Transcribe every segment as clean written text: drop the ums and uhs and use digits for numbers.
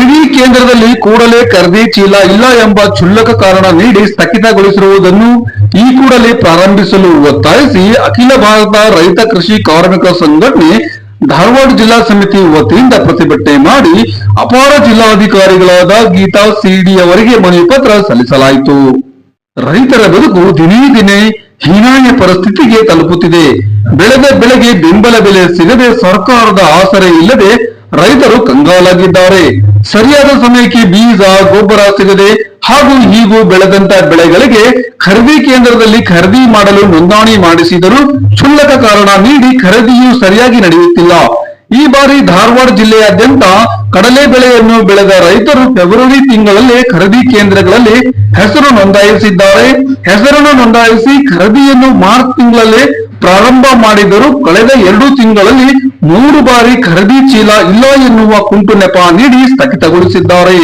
ಖರೀದಿ ಕೇಂದ್ರದಲ್ಲಿ ಕೂಡಲೇ ಖರೀದಿ ಚೀಲ ಇಲ್ಲ ಎಂಬ ಕ್ಷುಲ್ಲಕ ಕಾರಣ ನೀಡಿ ಸ್ಥಗಿತಗೊಳಿಸಿರುವುದನ್ನು ಈ ಕೂಡಲೇ ಪ್ರಾರಂಭಿಸಲು ಒತ್ತಾಯಿಸಿ ಅಖಿಲ ಭಾರತ ರೈತ ಕೃಷಿ ಕಾರ್ಮಿಕ ಸಂಘಟನೆ ಧಾರವಾಡ ಜಿಲ್ಲಾ ಸಮಿತಿ ವತಿಯಿಂದ ಪ್ರತಿಭಟನೆ ಮಾಡಿ ಅಪರ ಜಿಲ್ಲಾಧಿಕಾರಿಗಳಾದ ಗೀತಾ ಸಿಡಿ ಅವರಿಗೆ ಮನವಿ ಪತ್ರ ಸಲ್ಲಿಸಲಾಯಿತು. ರೈತರ ಬದುಕು ದಿನೇ ದಿನೇ ಹೀನಾಯ ಪರಿಸ್ಥಿತಿಗೆ ತಲುಪುತ್ತಿದೆ. ಬೆಳೆದ ಬೆಳೆಗೆ ಬೆಂಬಲ ಬೆಲೆ ಸಿಗದೆ ಸರ್ಕಾರದ ಆಸರೆ ಇಲ್ಲದೆ ರೈತರು ಕಂಗಾಲಾಗಿದ್ದಾರೆ. ಸರಿಯಾದ ಸಮಯಕ್ಕೆ ಬೀಜ ಗೊಬ್ಬರ ಸಿಗದೆ ಹಾಗೂ ಹೀಗೂ ಬೆಳೆದಂತ ಬೆಳೆಗಳಿಗೆ ಖರೀದಿ ಕೇಂದ್ರದಲ್ಲಿ ಖರೀದಿ ಮಾಡಲು ನೋಂದಣಿ ಮಾಡಿಸಿದರೂ ಕ್ಷುಲ್ಲಕ ಕಾರಣ ನೀಡಿ ಖರೀದಿಯೂ ಸರಿಯಾಗಿ ನಡೆಯುತ್ತಿಲ್ಲ. ಈ ಬಾರಿ ಧಾರವಾಡ ಜಿಲ್ಲೆಯಾದ್ಯಂತ ಕಡಲೆ ಬೆಳೆಯನ್ನು ಬೆಳೆದ ರೈತರು ಫೆಬ್ರವರಿ ತಿಂಗಳಲ್ಲೇ ಖರೀದಿ ಕೇಂದ್ರಗಳಲ್ಲಿ ಹೆಸರು ನೋಂದಾಯಿಸಿದ್ದಾರೆ. ಹೆಸರನ್ನು ನೋಂದಾಯಿಸಿ ಖರೀದಿಯನ್ನು ಮಾರ್ಚ್ ತಿಂಗಳಲ್ಲೇ ಪ್ರಾರಂಭ ಮಾಡಿದರೂ ಕಳೆದ 2 ತಿಂಗಳಲ್ಲಿ 3 ಬಾರಿ ಖರೀದಿ ಚೀಲ ಇಲ್ಲ ಎನ್ನುವ ಕುಂಟು ನೆಪ ನೀಡಿ ಸ್ಥಗಿತಗೊಳಿಸಿದ್ದಾರೆ.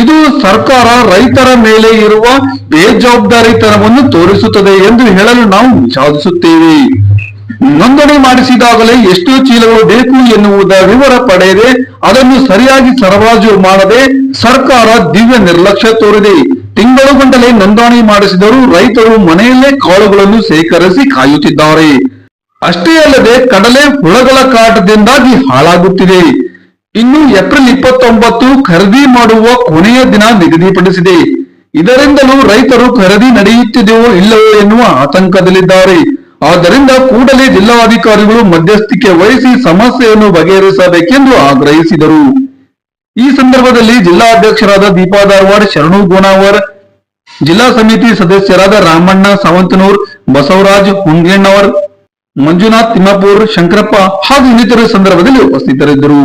ಇದು ಸರ್ಕಾರ ರೈತರ ಮೇಲೆ ಇರುವ ಬೇಜವಾಬ್ದಾರಿತನವನ್ನು ತೋರಿಸುತ್ತದೆ ಎಂದು ಹೇಳಲು ನಾವು ವಿಷಾದಿಸುತ್ತೇವೆ. ನೋಂದಣಿ ಮಾಡಿಸಿದಾಗಲೇ ಎಷ್ಟು ಚೀಲಗಳು ಬೇಕು ಎನ್ನುವುದ ವಿವರ ಪಡೆಯದೆ ಅದನ್ನು ಸರಿಯಾಗಿ ಸರಬರಾಜು ಮಾಡದೆ ಸರ್ಕಾರ ದಿವ್ಯ ನಿರ್ಲಕ್ಷ್ಯ ತೋರಿದೆ. ತಿಂಗಳುಗಟ್ಟಲೆ ನೋಂದಣಿ ಮಾಡಿಸಿದರೂ ರೈತರು ಮನೆಯಲ್ಲೇ ಕಾಳುಗಳನ್ನು ಸೇಕರಿಸಿ ಕಾಯುತ್ತಿದ್ದಾರೆ. ಅಷ್ಟೇ ಅಲ್ಲದೆ ಕಡಲೆ ಹುಳಗಳ ಕಾಟದಿಂದಾಗಿ ಹಾಳಾಗುತ್ತಿದೆ. ಇನ್ನು ಏಪ್ರಿಲ್ 29 ಖರೀದಿ ಮಾಡುವ ಕೊನೆಯ ದಿನ ನಿಗದಿಪಡಿಸಿದೆ. ಇದರಿಂದಲೂ ರೈತರು ಖರೀದಿ ನಡೆಯುತ್ತಿದೆಯೋ ಇಲ್ಲವೋ ಎನ್ನುವ ಆತಂಕದಲ್ಲಿದ್ದಾರೆ. ಆದ್ದರಿಂದ ಕೂಡಲೇ ಜಿಲ್ಲಾಧಿಕಾರಿಗಳು ಮಧ್ಯಸ್ಥಿಕೆ ವಹಿಸಿ ಸಮಸ್ಯೆಯನ್ನು ಬಗೆಹರಿಸಬೇಕೆಂದು ಆಗ್ರಹಿಸಿದರು. ಈ ಸಂದರ್ಭದಲ್ಲಿ ಜಿಲ್ಲಾಧ್ಯಕ್ಷರಾದ ದೀಪಾ ಧಾರವಾಡ, ಶರಣು ಗೋನಾವರ್, ಜಿಲ್ಲಾ ಸಮಿತಿ ಸದಸ್ಯರಾದ ರಾಮಣ್ಣ ಸಾವಂತನೂರ್, ಬಸವರಾಜ್ ಹುಂಗೇಣ್ಣವರ್, ಮಂಜುನಾಥ್ ತಿಮ್ಮಾಪುರ್, ಶಂಕರಪ್ಪ ಹಾಗೂ ಇನ್ನಿತರು ಸಂದರ್ಭದಲ್ಲಿ ಉಪಸ್ಥಿತರಿದ್ದರು.